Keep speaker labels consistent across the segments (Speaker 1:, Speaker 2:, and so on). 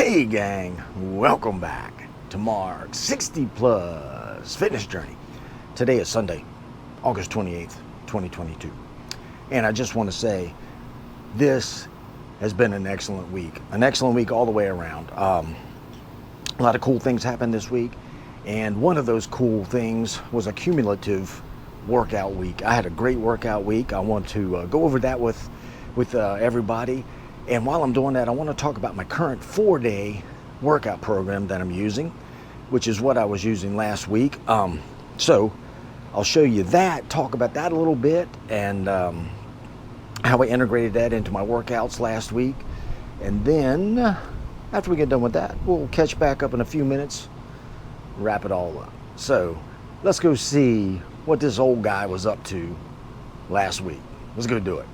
Speaker 1: Hey gang, welcome back to Mark's 60 Plus Fitness Journey. Today is Sunday, August 28th, 2022. And I just want to say this has been an excellent week. An excellent week all the way around. A lot of cool things happened this week. And one of those cool things was a cumulative workout week. I had a great workout week. I want to go over that with everybody. And while I'm doing that, I want to talk about my current 4-day workout program that I'm using, which is what I was using last week. So I'll show you that, talk about that a little bit, and how I integrated that into my workouts last week. And then after we get done with that, we'll catch back up in a few minutes, wrap it all up. So let's go see what this old guy was up to last week. Let's go do it.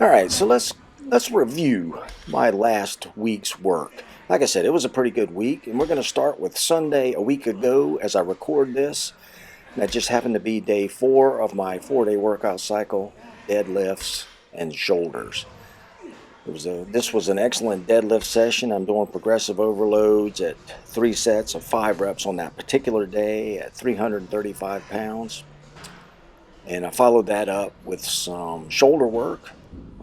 Speaker 1: All right, so let's review my last week's work. Like I said, it was a pretty good week, and we're going to start with Sunday a week ago as I record this. And that just happened to be day 4 of my 4-day workout cycle, deadlifts and shoulders. This was an excellent deadlift session. I'm doing progressive overloads at 3 sets of 5 reps on that particular day at 335 pounds. And I followed that up with some shoulder work.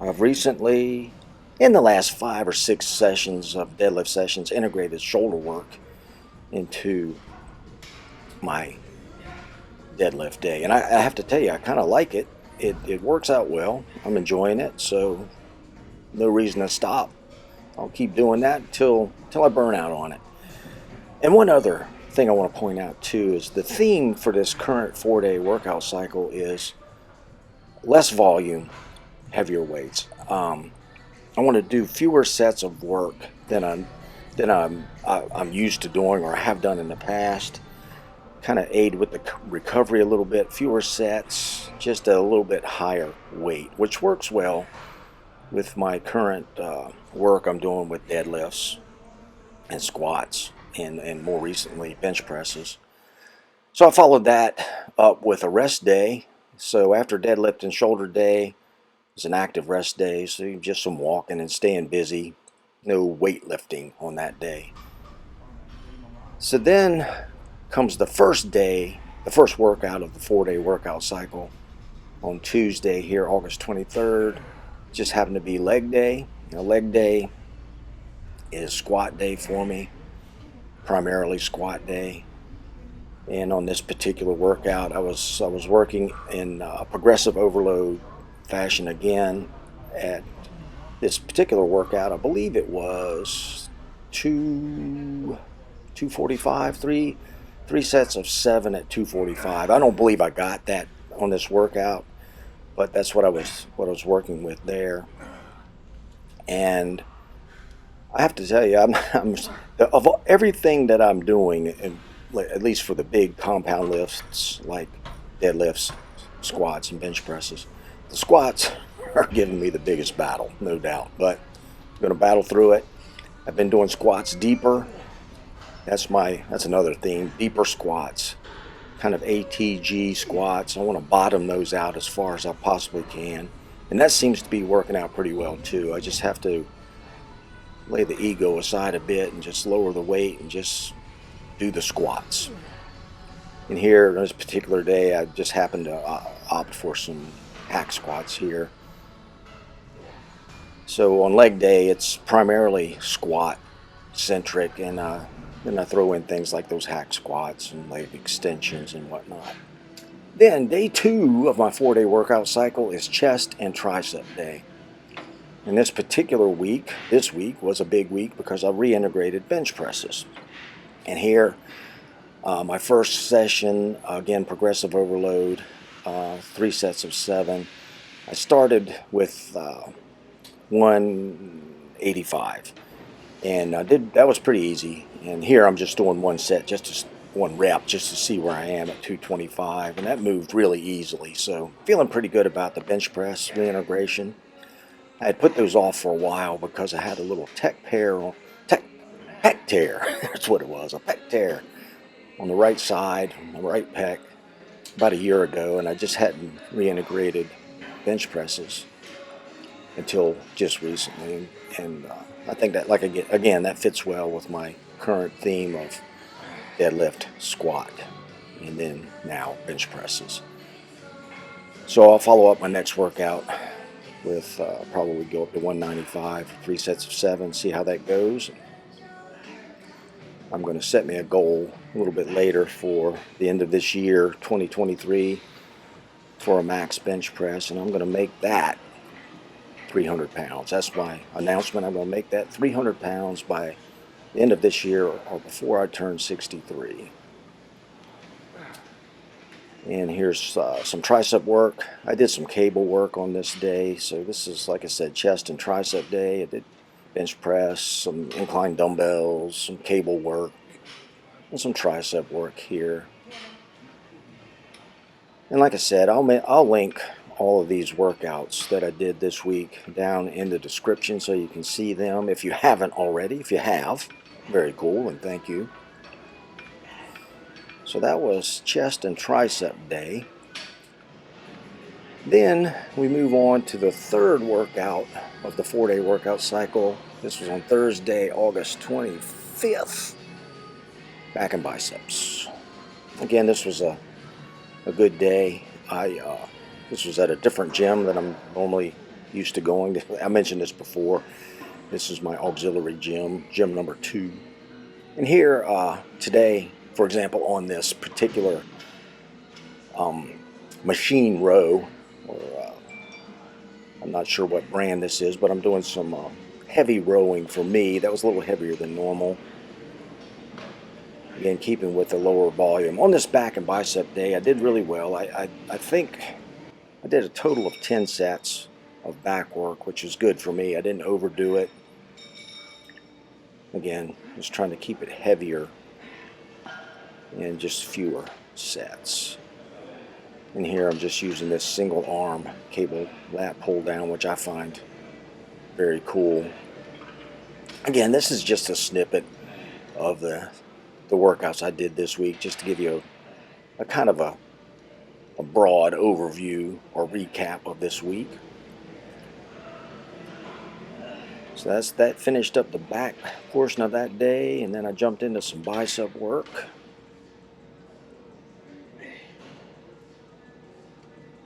Speaker 1: I've recently, in the last 5 or 6 sessions of deadlift sessions, integrated shoulder work into my deadlift day. And I have to tell you, I kind of like it. It works out well. I'm enjoying it, so no reason to stop. I'll keep doing that until I burn out on it. And one other thing I want to point out too is the theme for this current 4-day workout cycle is less volume, heavier weights. I want to do fewer sets of work than I'm used to doing or have done in the past. Kind of aid with the recovery a little bit. Fewer sets, just a little bit higher weight, which works well with my current work I'm doing with deadlifts and squats and more recently bench presses. So I followed that up with a rest day. So after deadlift and shoulder day, it's an active rest day, so just some walking and staying busy. No weightlifting on that day. So then comes the first day, the first workout of the 4-day workout cycle on Tuesday here, August 23rd. Just happened to be leg day. Leg day is squat day for me, primarily squat day. And on this particular workout, I was working in progressive overload fashion again. At this particular workout, I believe it was 245, three sets of 7 at 245. I don't believe I got that on this workout, but that's what I was working with there. And I have to tell you, of everything that I'm doing, and at least for the big compound lifts like deadlifts, squats, and bench presses, the squats are giving me the biggest battle, no doubt. But I'm going to battle through it. I've been doing squats deeper. That's another theme, deeper squats, kind of ATG squats. I want to bottom those out as far as I possibly can. And that seems to be working out pretty well too. I just have to lay the ego aside a bit and just lower the weight and just do the squats. And here, on this particular day, I just happened to opt for some hack squats here. So on leg day, it's primarily squat centric, and then I throw in things like those hack squats and leg extensions and whatnot. Then day 2 of my 4-day workout cycle is chest and tricep day. And this particular week, this week was a big week because I reintegrated bench presses. And here, my first session, again, progressive overload, 3 sets of 7. I started with 185, and that was pretty easy. And here I'm just doing 1 set, one rep, just to see where I am at 225, and that moved really easily. So feeling pretty good about the bench press reintegration. I had put those off for a while because I had a little pec tear. That's what it was, a pec tear on the right side, on the right pec. about a year ago, and I just hadn't reintegrated bench presses until just recently. And I think that, like again, that fits well with my current theme of deadlift, squat, and then now bench presses. So I'll follow up my next workout with probably go up to 195, 3 sets of 7, see how that goes. I'm going to set me a goal a little bit later for the end of this year, 2023, for a max bench press, and I'm going to make that 300 pounds. That's my announcement. I'm going to make that 300 pounds by the end of this year or before I turn 63. And here's some tricep work. I did some cable work on this day. So this is, like I said, chest and tricep day. I did bench press, some incline dumbbells, some cable work, and some tricep work here. And like I said, I'll link all of these workouts that I did this week down in the description so you can see them if you haven't already. If you have, very cool, and thank you. So that was chest and tricep day. Then we move on to the third workout of the 4-day workout cycle. This was on Thursday, August 25th. Back and biceps. Again, this was a good day. This was at a different gym than I'm normally used to going to. I mentioned this before. This is my auxiliary gym, gym number 2. And here today, for example, on this particular machine row, or I'm not sure what brand this is, but I'm doing some heavy rowing for me. That was a little heavier than normal. Again, keeping with the lower volume. On this back and bicep day, I did really well. I think I did a total of 10 sets of back work, which is good for me. I didn't overdo it. Again, just trying to keep it heavier and just fewer sets. And here I'm just using this single arm cable lat pull down, which I find very cool. Again, this is just a snippet of the workouts I did this week, just to give you a kind of a broad overview or recap of this week. So that finished up the back portion of that day, and then I jumped into some bicep work.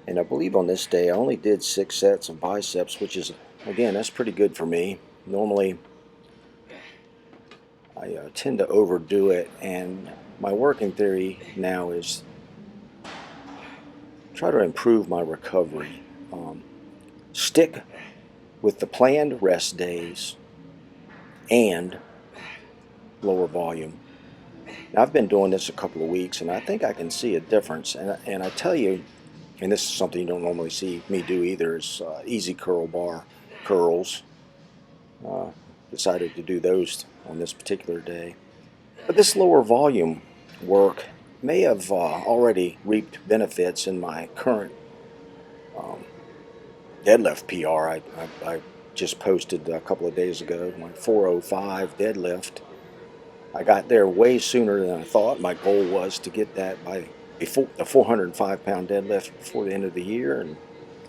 Speaker 1: And I believe on this day I only did 6 sets of biceps, which is, again, that's pretty good for me. Normally I tend to overdo it, and my working theory now is try to improve my recovery. Stick with the planned rest days and lower volume. Now, I've been doing this a couple of weeks, and I think I can see a difference. And I tell you, and this is something you don't normally see me do either, is easy curl bar curls. Decided to do those on this particular day. But this lower volume work may have already reaped benefits in my current deadlift PR. I just posted a couple of days ago, my 405 deadlift. I got there way sooner than I thought. My goal was to get that by before the 405-pound deadlift before the end of the year, and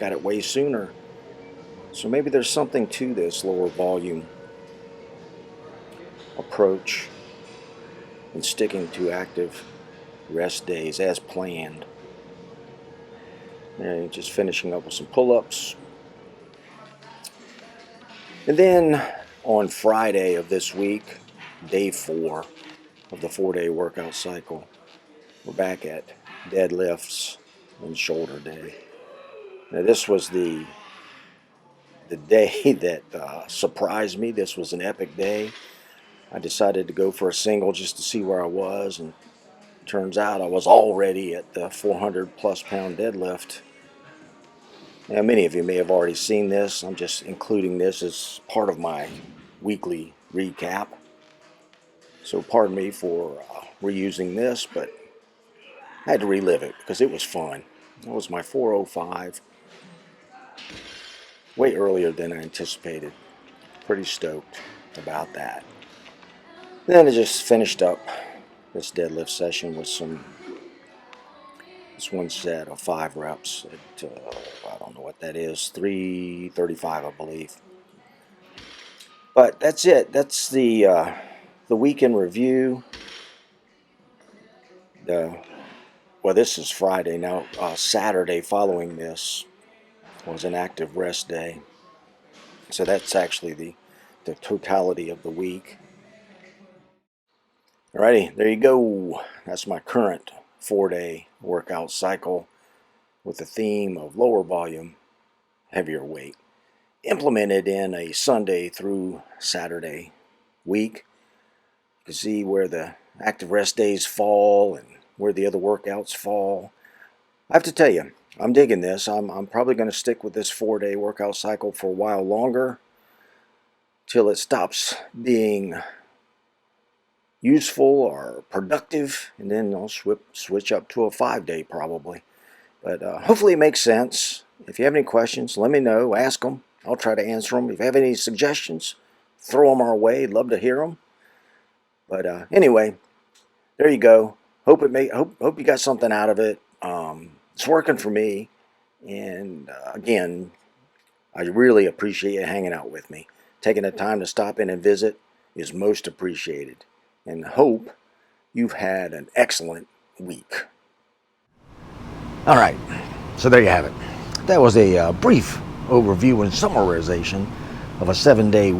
Speaker 1: got it way sooner. So maybe there's something to this lower volume approach and sticking to active rest days as planned. And just finishing up with some pull-ups. And then on Friday of this week, day 4 of the 4-day workout cycle, we're back at deadlifts and shoulder day. Now, this was the day that surprised me. This was an epic day. I decided to go for a single just to see where I was, and turns out I was already at the 400 plus pound deadlift. Now, many of you may have already seen this. I'm just including this as part of my weekly recap. So pardon me for reusing this, but I had to relive it because it was fun. That was my 405. Way earlier than I anticipated. Pretty stoked about that. Then I just finished up this deadlift session with some This one set of 5 reps at, I don't know what that is, 335, I believe. But that's it. That's the weekend review. Well, this is Friday now. Saturday following this was an active rest day. So that's actually the totality of the week. Alrighty, there you go. That's my current 4-day workout cycle with the theme of lower volume, heavier weight, implemented in a Sunday through Saturday week. You can see where the active rest days fall and where the other workouts fall. I have to tell you, I'm digging this. I'm probably going to stick with this 4-day workout cycle for a while longer till it stops being useful or productive, and then I'll switch up to a 5-day probably. But hopefully it makes sense. If you have any questions, let me know. Ask them. I'll try to answer them. If you have any suggestions, throw them our way. Love to hear them. But anyway, there you go. Hope you got something out of it. It's working for me, and again, I really appreciate you hanging out with me. Taking the time to stop in and visit is most appreciated, and hope you've had an excellent week. All right, so there you have it. That was a brief overview and summarization of a 7-day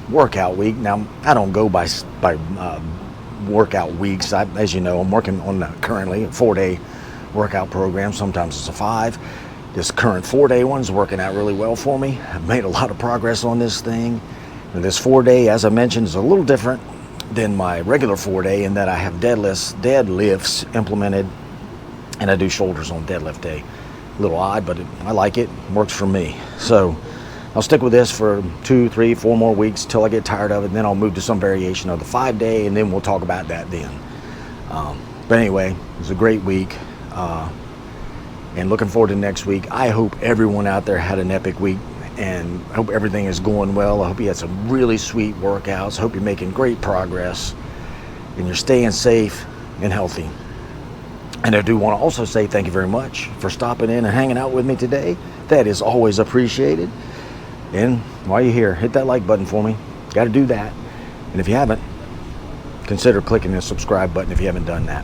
Speaker 1: workout week. Now, I don't go by workout weeks. As you know, I'm working on currently a 4-day workout program. Sometimes it's a 5. This current 4-day one's working out really well for me. I've made a lot of progress on this thing. And this 4-day, as I mentioned, is a little different than my regular 4-day in that I have deadlifts implemented, and I do shoulders on deadlift day. A little odd, but I like it. Works for me. So I'll stick with this for 2, 3, 4 more weeks till I get tired of it. And then I'll move to some variation of the 5-day, and then we'll talk about that then. But anyway, it was a great week. And looking forward to next week. I hope everyone out there had an epic week, and I hope everything is going well. I hope you had some really sweet workouts. I hope you're making great progress, and you're staying safe and healthy. And I do want to also say thank you very much for stopping in and hanging out with me today. That is always appreciated. And while you're here, hit that like button for me. Got to do that. And if you haven't, consider clicking the subscribe button if you haven't done that.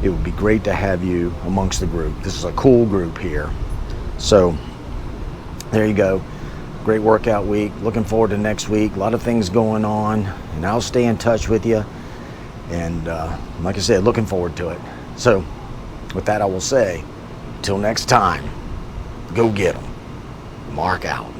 Speaker 1: It would be great to have you amongst the group. This is a cool group here. So there you go. Great workout week. Looking forward to next week. A lot of things going on, and I'll stay in touch with you. And like I said, looking forward to it. So with that, I will say, till next time, go get 'em. Mark out.